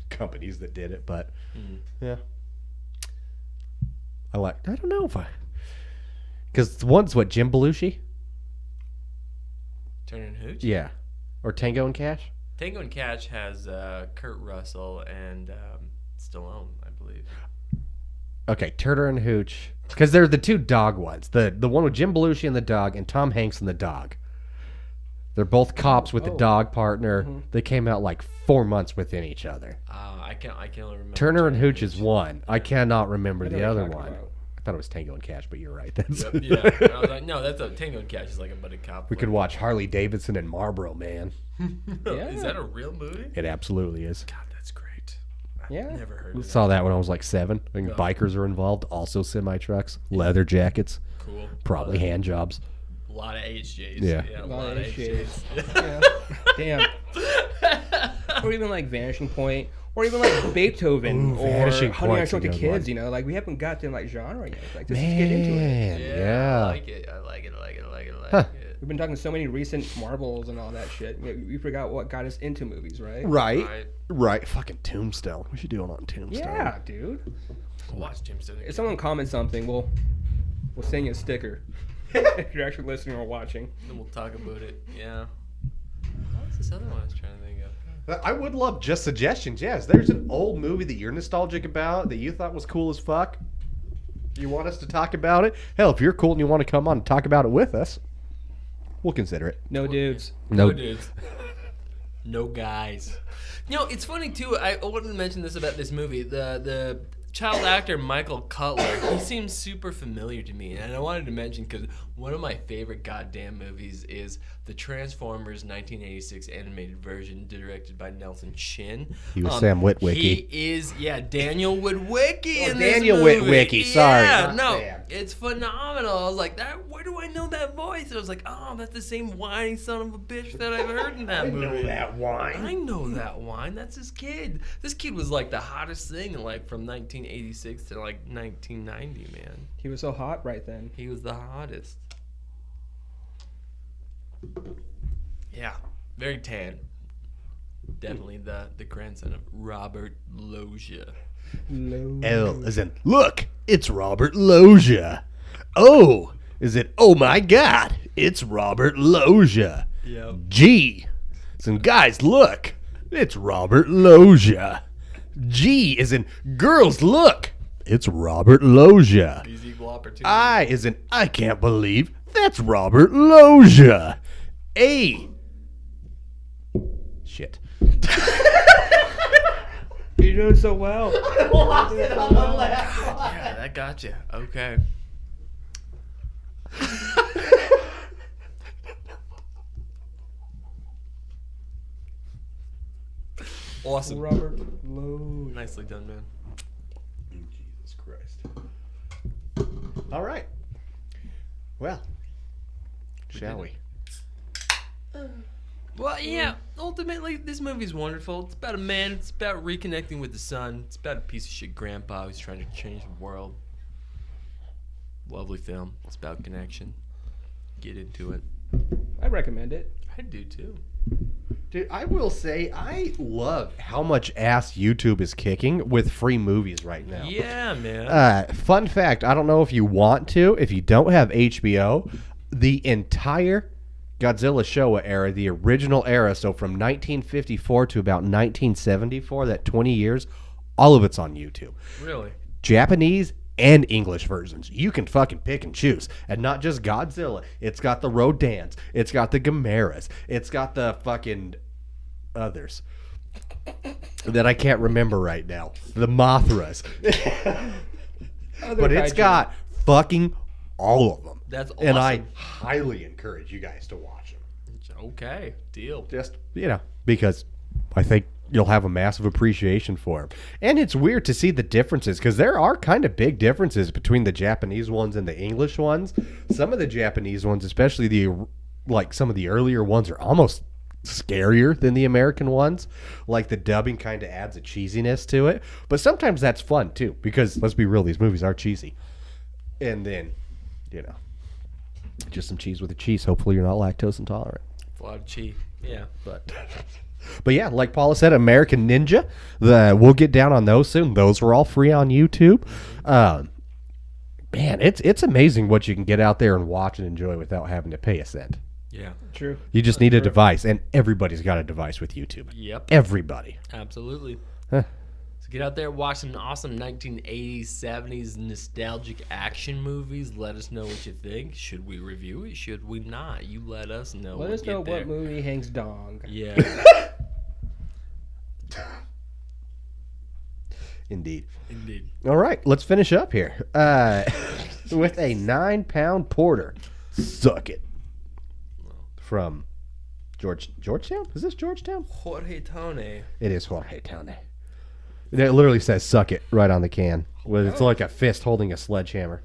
companies that did it, but yeah, I don't know if because one's what, Jim Belushi? Turner and Hooch. Yeah, or Tango and Cash. Tango and Cash has Kurt Russell and Stallone, I believe. Okay, Turner and Hooch, because they're the two dog ones. The one with Jim Belushi and the dog, and Tom Hanks and the dog. They're both cops with the dog partner. Mm-hmm. They came out like 4 months within each other. I can only remember. Turner and Hooch is one. I cannot remember the other one. About. I thought it was Tango and Cash, but you're right. That's Yep, yeah. I was like, no, that's a Tango and Cash is like a buddy cop. We could watch Harley Davidson and Marlboro Man. Yeah. Is that a real movie? It absolutely is. God, that's great. I've Yeah. never heard We of that. saw that when I was like 7. I think bikers are involved. Also semi-trucks, leather jackets, Cool. probably hand jobs. A lot of HJs. Yeah. A lot of HJs. Yeah. Damn. Or even like Vanishing Point, or even like Beethoven, or Vanishing Honey, I Point's a Shrunk the good Kids. one. You know, like we haven't got to like genre yet. Like let's just get into it. Man, Yeah. yeah. I like it. I like it. Huh. We've been talking so many recent Marvels and all that shit. We forgot what got us into movies, right? Right. Fucking Tombstone. We should do it on Tombstone. Yeah, dude. Watch James. If someone comments something, we'll send you a sticker. If you're actually listening or watching. Then we'll talk about it. Yeah. What was this other one I was trying to think of? I would love just suggestions. Yes, there's an old movie that you're nostalgic about that you thought was cool as fuck. You want us to talk about it? Hell, if you're cool and you want to come on and talk about it with us, we'll consider it. No dudes. No dudes. No guys. You know, it's funny too. I wanted to mention this about this movie. The child actor Michael Cutler, he seems super familiar to me, and I wanted to mention because one of my favorite goddamn movies is the Transformers 1986 animated version directed by Nelson Chin. He was Sam Witwicky. He is, Daniel Witwicky in this Daniel movie. Witwicky, sorry. Yeah, Not no, Sam. it's phenomenal. I was like, where do I know that voice? I was like, oh, that's the same whiny son of a bitch that I've heard in that movie. I know that wine. I know that wine. That's his kid. This kid was like the hottest thing like from 1986 to like 1990, man. He was so hot right then. He was the hottest. Yeah, very tan. Definitely the grandson of Robert Loggia. L as in, look, it's Robert Loggia. O is it, oh my God, it's Robert Loggia. Yep. G as in, guys, look, it's Robert Loggia. G is in, girls, look, it's Robert Loggia. These equal opportunity. I is in, I can't believe that's Robert Loggia. A. Shit. You're doing so well. Yeah, that got you. Okay. Awesome. Robert Lowe. Nicely done, man. Jesus Christ. All right. Well, shall we? Well, yeah, ultimately, this movie's wonderful. It's about a man. It's about reconnecting with the son. It's about a piece of shit grandpa who's trying to change the world. Lovely film. It's about connection. Get into it. I recommend it. I do, too. Dude, I will say I love how much ass YouTube is kicking with free movies right now. Yeah, man. Fun fact, I don't know if you want to, if you don't have HBO, the entire Godzilla Showa era, the original era, so from 1954 to about 1974, that 20 years, all of it's on YouTube. Really? Japanese and English versions. You can fucking pick and choose. And not just Godzilla. It's got the Rodans. It's got the Gameras. It's got the fucking others that I can't remember right now. The Mothras. But it's got fucking all of them. That's awesome. And I highly encourage you guys to watch them. Okay, deal. Just, because I think you'll have a massive appreciation for them. And it's weird to see the differences because there are kind of big differences between the Japanese ones and the English ones. Some of the Japanese ones, especially some of the earlier ones, are almost scarier than the American ones. Like the dubbing kind of adds a cheesiness to it. But sometimes that's fun too because let's be real, these movies are cheesy. And then, just some cheese with a cheese. Hopefully you're not lactose intolerant. A lot of cheese. Yeah. But yeah, like Paula said, American Ninja. We'll get down on those soon. Those are all free on YouTube. Man, it's amazing what you can get out there and watch and enjoy without having to pay a cent. Yeah. True. You just need a device, and everybody's got a device with YouTube. Yep. Everybody. Absolutely. Huh. So get out there, watch some awesome 1980s, 70s nostalgic action movies. Let us know what you think. Should we review it? Should we not? You let us know. Let us know what movie hangs dong. Yeah. Indeed. Indeed. All right, let's finish up here with a 9-pound porter. Suck it. From Georgetown? Is this Georgetown? Jorge Tone. It is Jorge Tone. It literally says "suck it" right on the can. Well, it's like a fist holding a sledgehammer.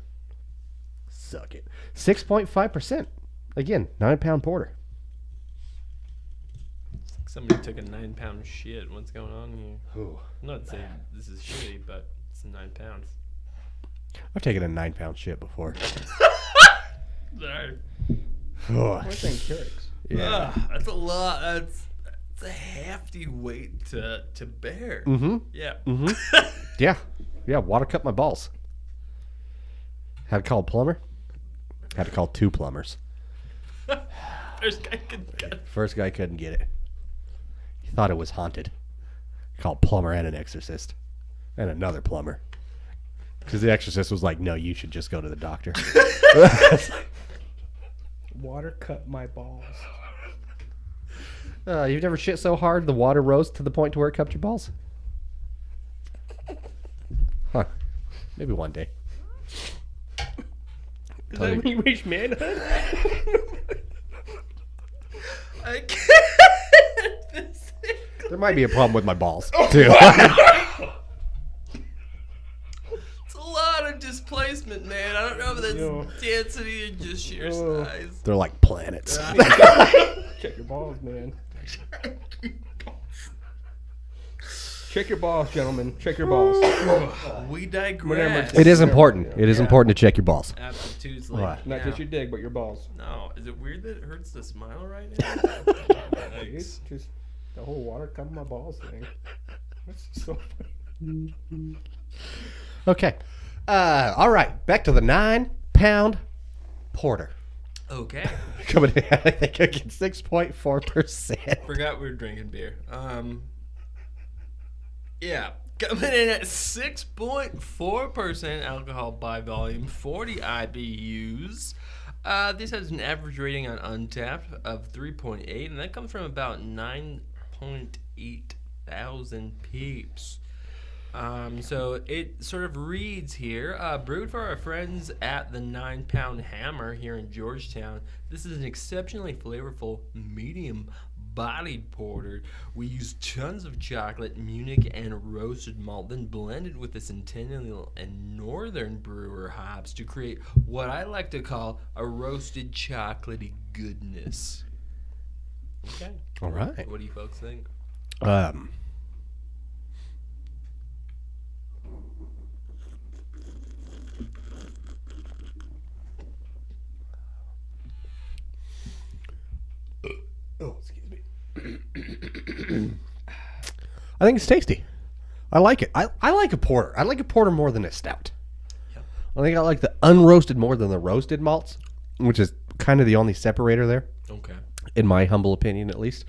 Suck it. 6.5%. Again, 9-pound porter. Somebody took a 9-pound shit. What's going on here? Ooh. I'm not saying this is shitty, but it's 9 pounds. I've taken a 9-pound shit before. Sorry. Oh, What's in Keurig's? yeah. That's a lot. That's a hefty weight to bear. Mm-hmm. Yeah. Mm-hmm. Yeah. Water cut my balls. Had to call a plumber. Had to call 2 plumbers. First guy could get it. First guy couldn't get it. He thought it was haunted. Called plumber and an exorcist. And another plumber. Because the exorcist was like, no, you should just go to the doctor. Water cut my balls. You've never shit so hard the water rose to the point to where it cupped your balls? Huh. Maybe one day. Is that when you reach manhood? I can't. There might be a problem with my balls, too. It's a lot of displacement, man. I don't know if that's density or just sheer size. They're like planets. Check your balls, man. Check your balls, gentlemen. Check your balls. We digress. It is important. It is important to check your balls. Absolutely. What? Not just your dick, but your balls. No, is it weird that it hurts to smile right now? It's just the whole water cut my balls thing. That's so funny. Okay. All right. Back to the 9-pound porter. Okay. Coming in at, I think, 6.4%. Forgot we were drinking beer. Yeah. Coming in at 6.4% alcohol by volume, 40 IBUs. This has an average rating on Untapped of 3.8, and that comes from about 9.8 thousand peeps. So it sort of reads here, brewed for our friends at the 9-Pound Hammer here in Georgetown. This is an exceptionally flavorful, medium-bodied porter. We use tons of chocolate, Munich, and roasted malt, then blended with the Centennial and Northern Brewer hops to create what I like to call a roasted chocolatey goodness. Okay. All right. What do you folks think? Oh, excuse me. I think it's tasty. I like it. I like a porter. I like a porter more than a stout. Yep. I think I like the unroasted more than the roasted malts, which is kind of the only separator there, Okay. in my humble opinion, at least.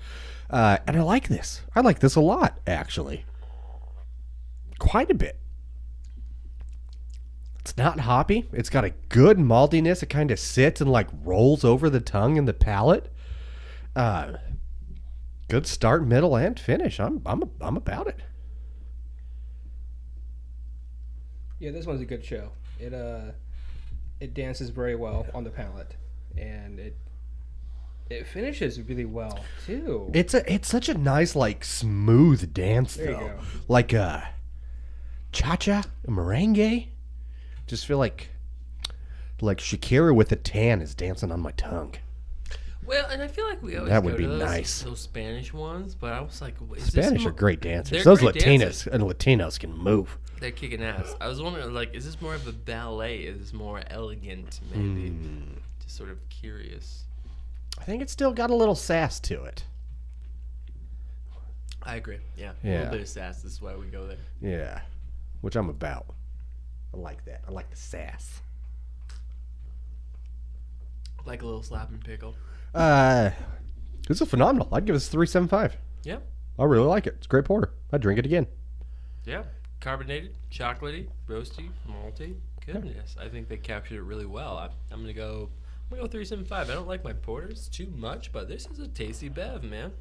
And I like this. I like this a lot, actually. Quite a bit. It's not hoppy. It's got a good maltiness. It kind of sits and like rolls over the tongue and the palate. Good start, middle, and finish. I'm about it. Yeah, this one's a good show. It dances very well on the palate, and It finishes really well too. It's such a nice, like, smooth dance, There you though. go. Like a cha-cha, a merengue. Just feel like Shakira with a tan is dancing on my tongue. Well, and I feel like we always That go would be to nice. those Spanish ones, but I was like, is Spanish this are great dancers. They're Those great Latinas dancers. and Latinos can move. They're kicking ass. I was wondering, like, is this more of a ballet? Is this more elegant, maybe? Just sort of curious. I think it's still got a little sass to it. I agree. Yeah. A Yeah. little bit of sass. This is why we go there. Yeah, which I'm about. I like that. I like the sass. Like a little slap and pickle. This is phenomenal. I'd give this a 3.75. Yeah. I really like it. It's a great porter. I'd drink it again. Yeah. Carbonated, chocolatey, roasty, malty. Goodness. I think they captured it really well. I'm gonna go 3.75. I don't like my porters too much, but this is a tasty bev, man.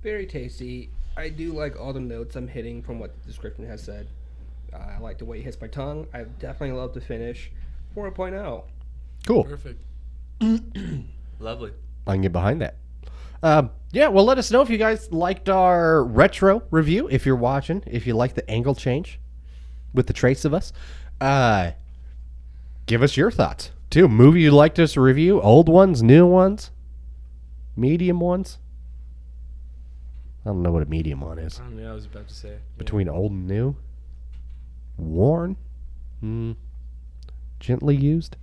Very tasty. I do like all the notes I'm hitting from what the description has said. I like the way it hits my tongue. I definitely love the finish. 4.0. Cool. Perfect. Lovely. I can get behind that. Yeah, well, let us know if you guys liked our retro review. If you're watching, if you like the angle change with the trace of us, give us your thoughts too. Movie you'd like us to review, old ones, new ones, medium ones. I don't know what a medium one is. I don't know. I was about to say. Between old and new, worn, gently used.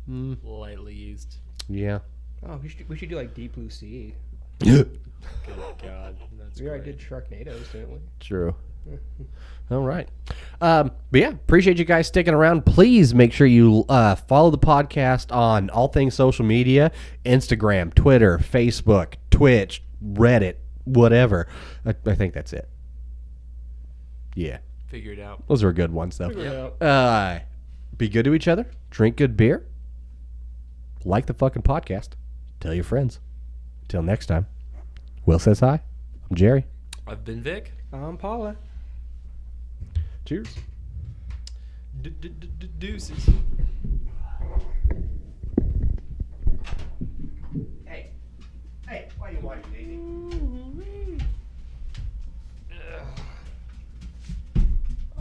Lightly used. Yeah. Oh, we should do like Deep Blue Sea. Good God. That's We already great. did Sharknadoes, didn't we? True. All right. But yeah, appreciate you guys sticking around. Please make sure you follow the podcast on all things social media, Instagram, Twitter, Facebook, Twitch, Reddit, whatever. I think that's it. Yeah. Figure it out. Those are good ones, though. Figure it out. Be good to each other. Drink good beer. Like the fucking podcast. Tell your friends. Until next time. Will says hi. I'm Jerry. I've been Vic. I'm Paula. Cheers. Deuces. Hey, why you watching, Daisy?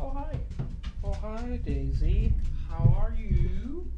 Oh, hi. Oh, hi, Daisy. How are you?